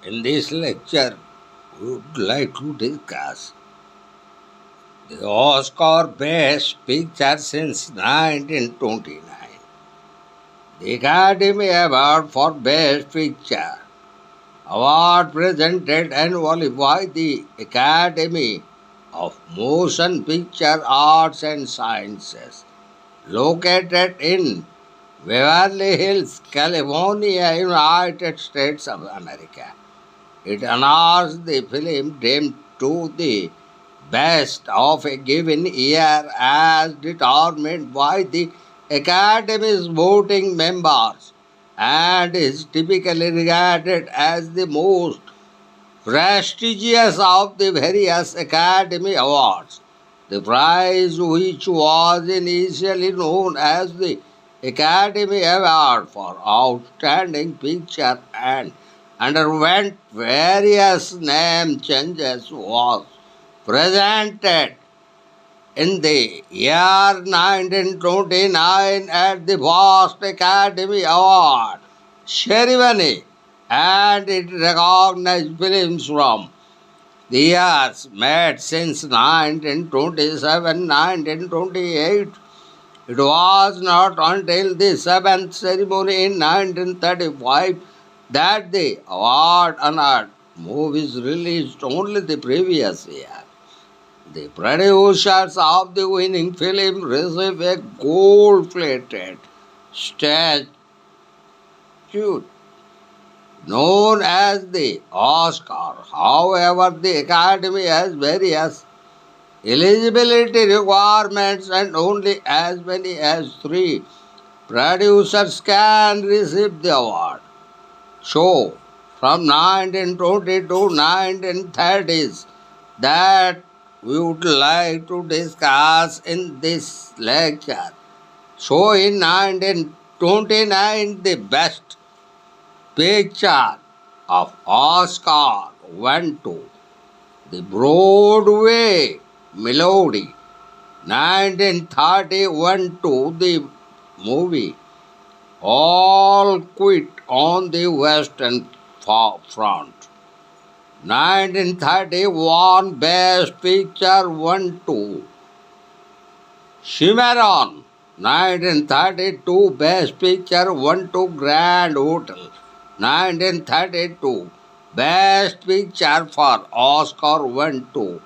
In this lecture, we would like to discuss the Oscar Best Picture since 1929. The Academy Award for Best Picture, award presented annually by the Academy of Motion Picture Arts and Sciences, located in Beverly Hills, California, United States of America. It honors the film deemed to the best of a given year as determined by the Academy's voting members and is typically regarded as the most prestigious of the various Academy Awards. The prize, which was initially known as the Academy Award for Outstanding Picture and underwent various name changes, was presented in the year 1929 at the first Academy Award ceremony, and it recognized films from the years made since 1927 1928. It was not until the seventh ceremony in 1935 that the award honored movies released only the previous year. The producers of the winning film receive a gold-plated statue known as the Oscar. However, the Academy has various eligibility requirements and only as many as 3 producers can receive the award. So, from 1920 to 1930s, that we would like to discuss in this lecture. So, in 1929, the best picture of Oscar went to the Broadway Melody. 1930 went to the movie All Quit on the Western Front. 1931 Best Picture went to Cimarron. 1932 Best Picture went to Grand Hotel. 1932 Best Picture for Oscar went to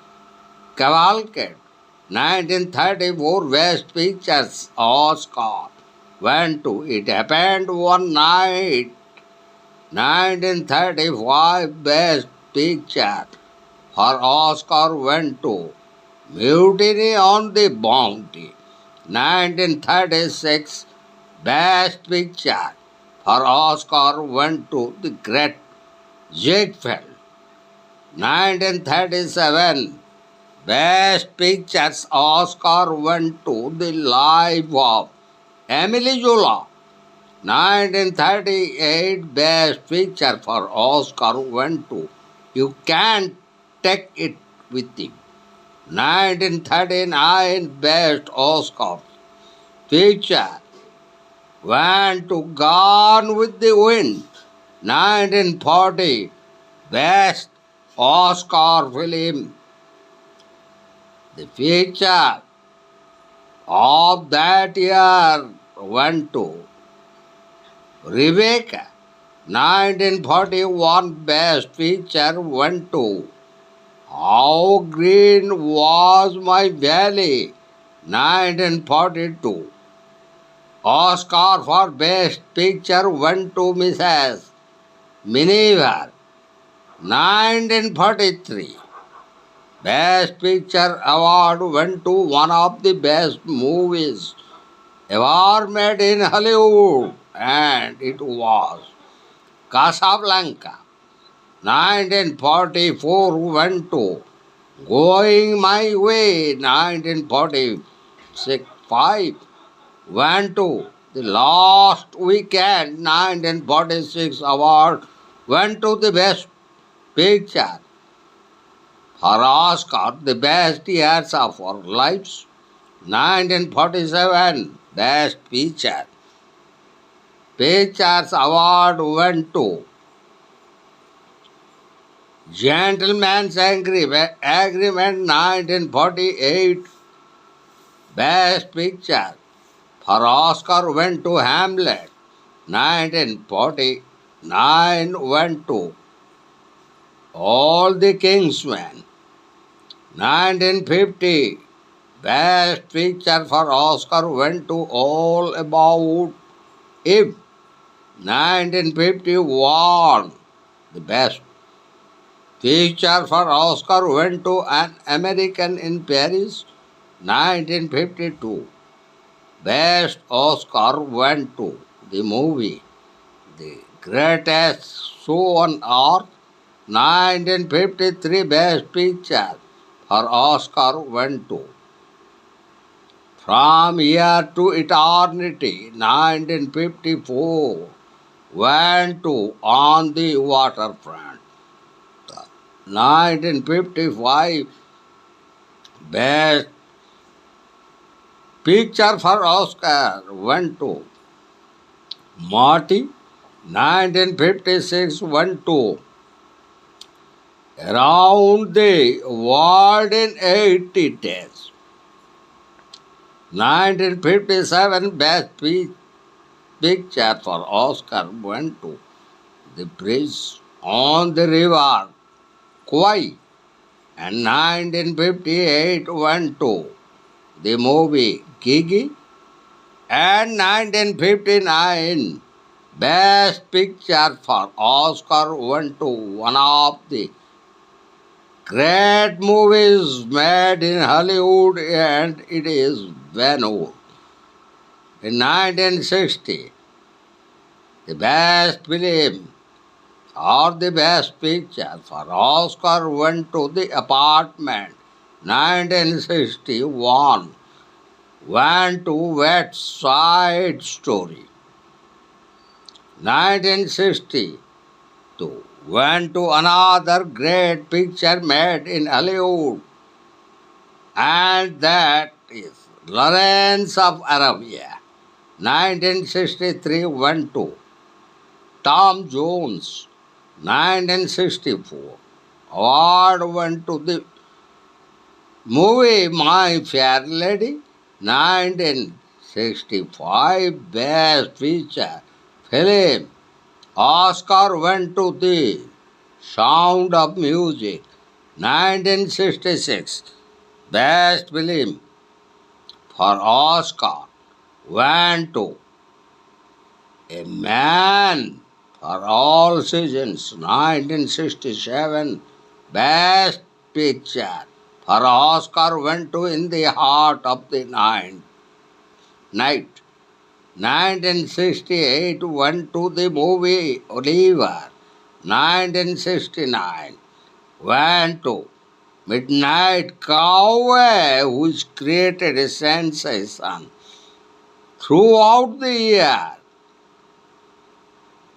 Cavalcade. 1934 Best Pictures Oscar went to It Happened One Night. 1935 Best Picture for Oscar went to Mutiny on the Bounty. 1936 Best Picture for Oscar went to The Great Ziegfeld. 1937 Best Pictures Oscar went to The Life of Emily Zola. 1938 Best Picture for Oscar went to You Can't Take It With You. 1939 Best Oscar Picture went to Gone with the Wind. 1940 Best Oscar Film. The feature of that year went to Rebecca. 1941 Best Picture went to How Green Was My Valley. 1942 Oscar for Best Picture went to Mrs. Miniver. 1943 Best Picture Award went to one of the best movies ever made in Hollywood, and it was Casablanca. 1944 went to Going My Way. 1945 went to The Last Weekend. 1946 award went to the Best Picture for Oscar, the best years of our lives. 1947 Best Picture. Pictures Award went to Gentleman's Agreement 1948, Best Picture. For Oscar went to Hamlet. 1949 went to All the King's Men. 1950, Best Picture for Oscar went to All About Eve. 1951, the Best Picture for Oscar went to An American in Paris. 1952, Best Oscar went to the movie The Greatest Show on Earth. 1953, Best Picture for Oscar went to From Here to Eternity. 1954 went to On the Waterfront. 1955, Best Picture for Oscar went to Marty. 1956 went to Around the World in 80 Days. 1957, Best Picture for Oscar went to The Bridge on the River Kwai. And 1958 went to the movie Gigi. And 1959, Best Picture for Oscar went to one of the great movies made in Hollywood, and it is Ben Hur. In 1960, the best film or the best picture for Oscar went to The Apartment. 1961 went to West Side Story. 1962 went to another great picture made in Hollywood, and that is Lawrence of Arabia. 1963 went to Tom Jones. 1964 award went to the movie My Fair Lady. 1965 Best Feature Film Oscar went to The Sound of Music. 1966 Best Film for Oscar went to A Man for All Seasons. 1967 Best Picture for Oscar went to In the Heart of the Night. 1968 went to the movie Oliver. 1969 went to Midnight Cowboy, which created a sensation throughout the year.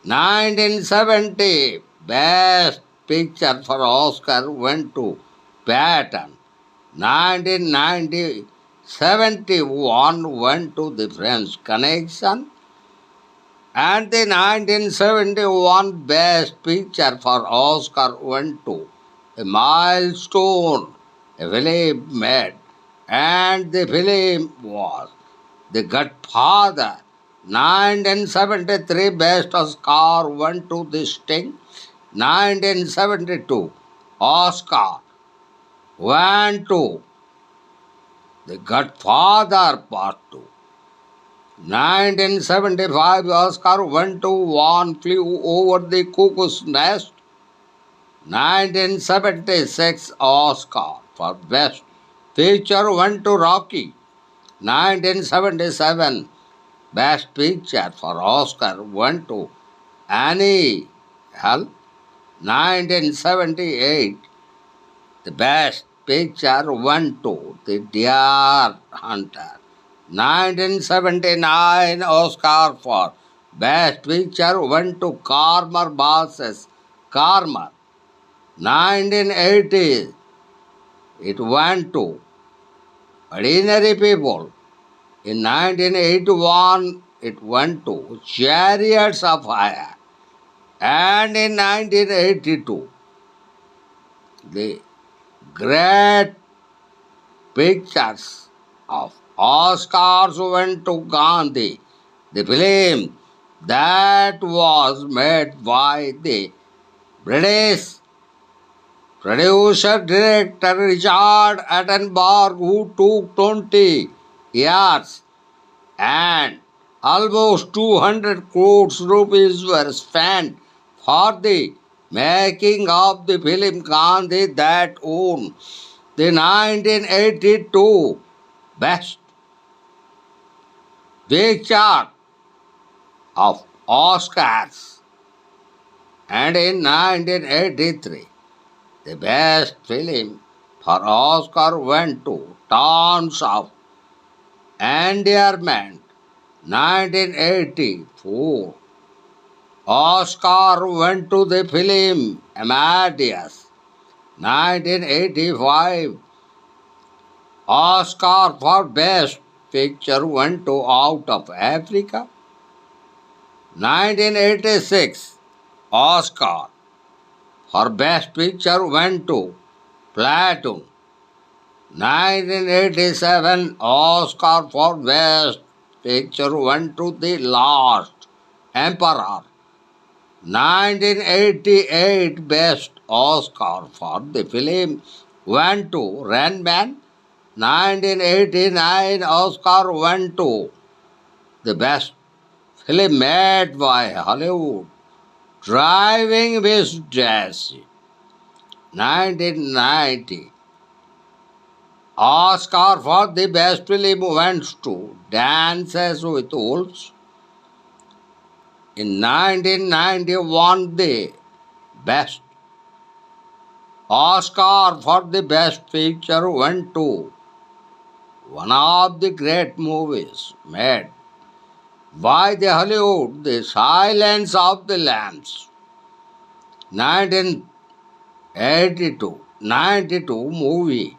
1970 Best Picture for Oscar went to Patton. 1971 went to The French Connection. And the 1971 Best Picture for Oscar went to A Milestone, a film made, and the film was The Godfather. 1973 Best Oscar went to The Sting. 1972 Oscar went to The Godfather Part 2. 1975 Oscar went to One Flew Over the Cuckoo's Nest. 1976 Oscar for Best Picture went to Rocky. 1977 Best Picture for Oscar went to Annie Hall. 1978 the Best Picture went to The Deer Hunter. 1979 Oscar for Best Picture went to Karma vs. Karma. 1980 it went to Ordinary People. In 1981 it went to Chariots of Fire. And in 1982 the great pictures of Oscars went to Gandhi, the film that was made by the British producer director Richard Attenborough, who took 20 years and almost 200 crores rupees were spent for the making of the film Gandhi that won the 1982 Best Picture of Oscars, and in 1983 the best film for Oscar went to Terms of Endearment. 1984 Oscar went to the film Amadeus. 1985 Oscar for Best Picture went to Out of Africa. 1986 Oscar for Best Picture went to Platoon. 1987 Oscar for Best Picture went to The Last Emperor. 1988 Best Oscar for the film went to Rain Man. 1989 Oscar went to the best film made by Hollywood, Driving Miss Daisy. 1990 Oscar for the best film went to Dances with Wolves. In 1991 the best Oscar for the best picture went to one of the great movies made by the Hollywood, The Silence of the Lambs. 1982 movie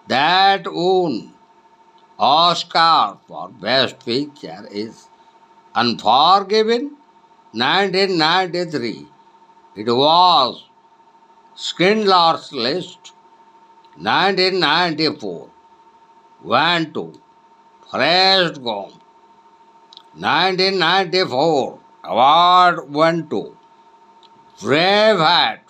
that won Oscar for Best Picture is Unforgiven. 1993 it was Schindler's List. 1994 went to Forrest Gump. 1994 award went to Braveheart.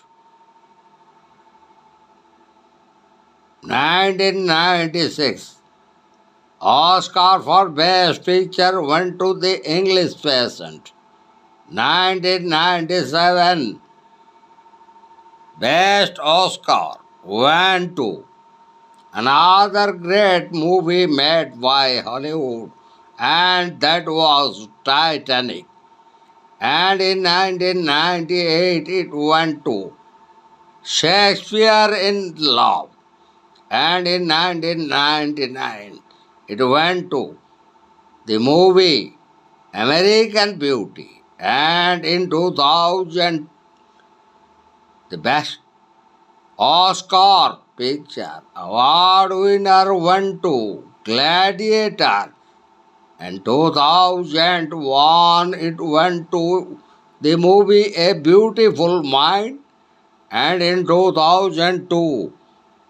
1996 Oscar for Best Picture went to The English Patient. 1997 Best Oscar went to another great movie made by Hollywood, and that was Titanic. And in 1998 it went to Shakespeare in Love. And in 1999 it went to the movie American Beauty. And in 2000 the best Oscar Picture Award winner went to Gladiator. And 2001 it went to the movie A Beautiful Mind. And in 2002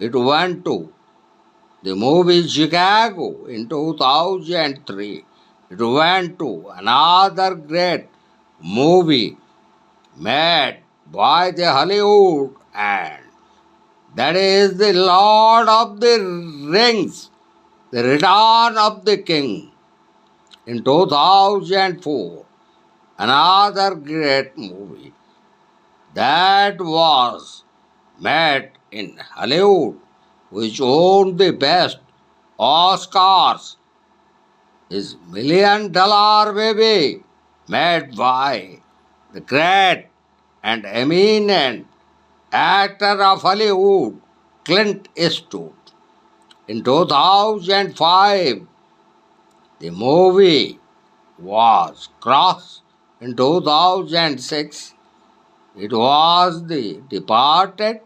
it went to the movie Chicago. In 2003 it went to another great movie made by the Hollywood, and that is The Lord of the Rings, The Return of the King. In 2004 another great movie that was made in Hollywood, which won the best Oscars, is $1 Million Baby, made by the great and eminent actor of Hollywood, Clint Eastwood. In 2005, the movie was Cross. In 2006, it was The Departed.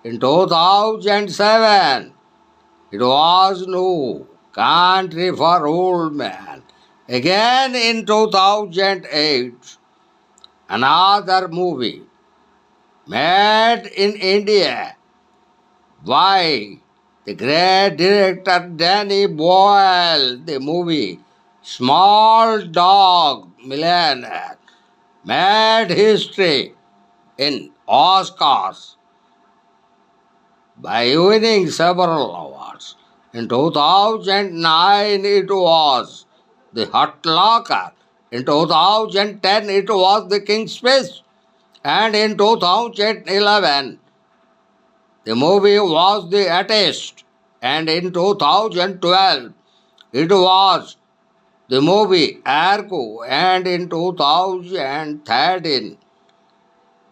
In 2007, it was No Country for Old Men. Again in 2008, another movie made in India by the great director Danny Boyle. The movie Small Dog Millionaire made history in Oscars by winning several awards. In 2009, it was the Hurt Locker. In 2010, it was the King's Speech. And in 2011, the movie was The Artist. And in 2012, it was the movie Argo. And in 2013,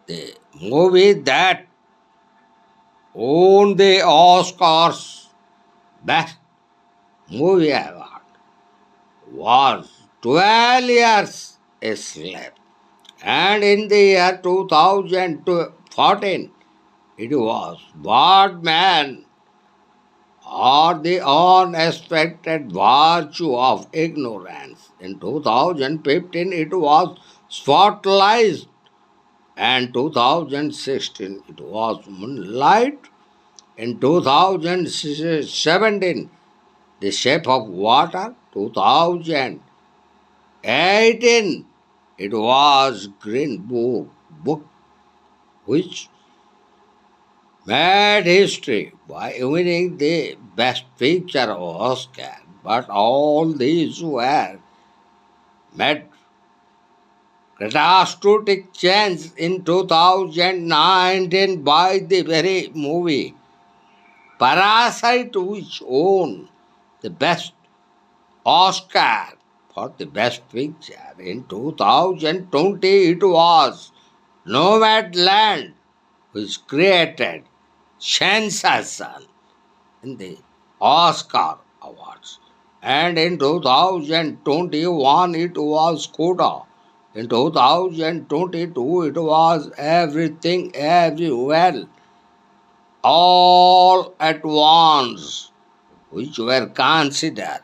the movie that won the Oscars Best Movie Award was 12 Years a Slave. And in the year 2014, it was Bad Man or the Unexpected Virtue of Ignorance. In 2015, it was Spotlight. And 2016, it was Moonlight. In 2017, The Shape of Water. 2018, it was Green Book, which made history by winning the Best Picture Oscar. But all these were made catastrophic change in 2019 by the very movie Parasite, which won the Best Oscar for the Best Picture. In 2020, it was Nomadland, which created sensation in the Oscar Awards. And in 2021, it was Coda. In 2022, it was Everything Everywhere All at Once, which were considered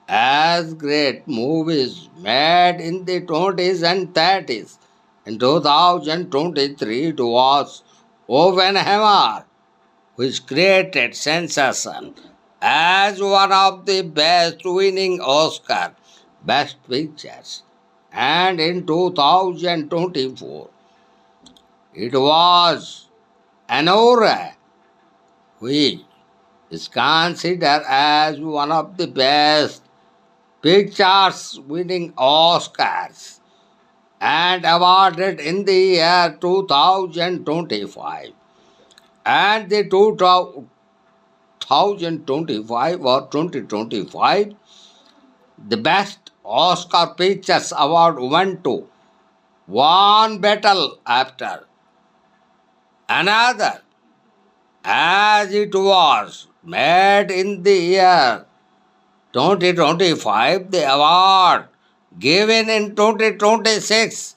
as great movies made in the 20s and 30s. In 2023, it was Oppenheimer, which created sensation as one of the best winning Oscar Best Pictures. And in 2024, it was Anora, which is considered as one of the best pictures winning Oscars and awarded in the year 2025. And the 2025 or 2025, the Best Oscar Pictures Award went to one battle after another, as it was made in the year 2025, the award given in 2026,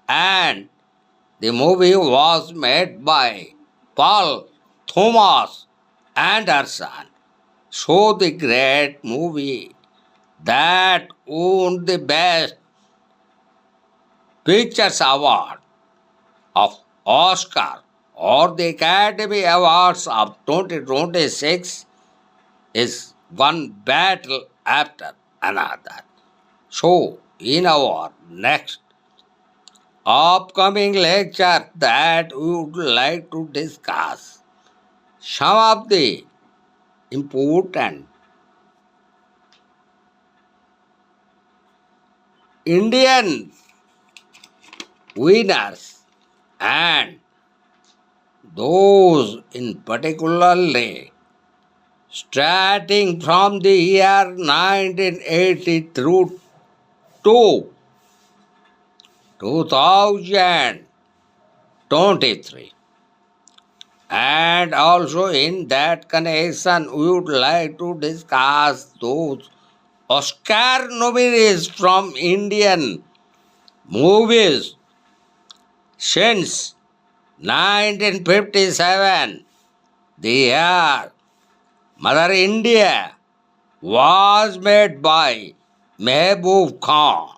and the movie was made by Paul Thomas Anderson. So the great movie that won the Best Pictures Award of Oscar or the Academy Awards of 2026 is one battle after another. So, in our next upcoming lecture, that we would like to discuss some of the important Indian winners and those in particularly starting from the year 1980 through to 2023. And also in that connection, we would like to discuss those Oscar nominees from Indian movies since 1957, the year Mother India was made by Mehboob Khan.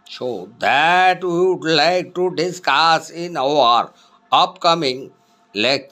So that we would like to discuss in our upcoming lecture.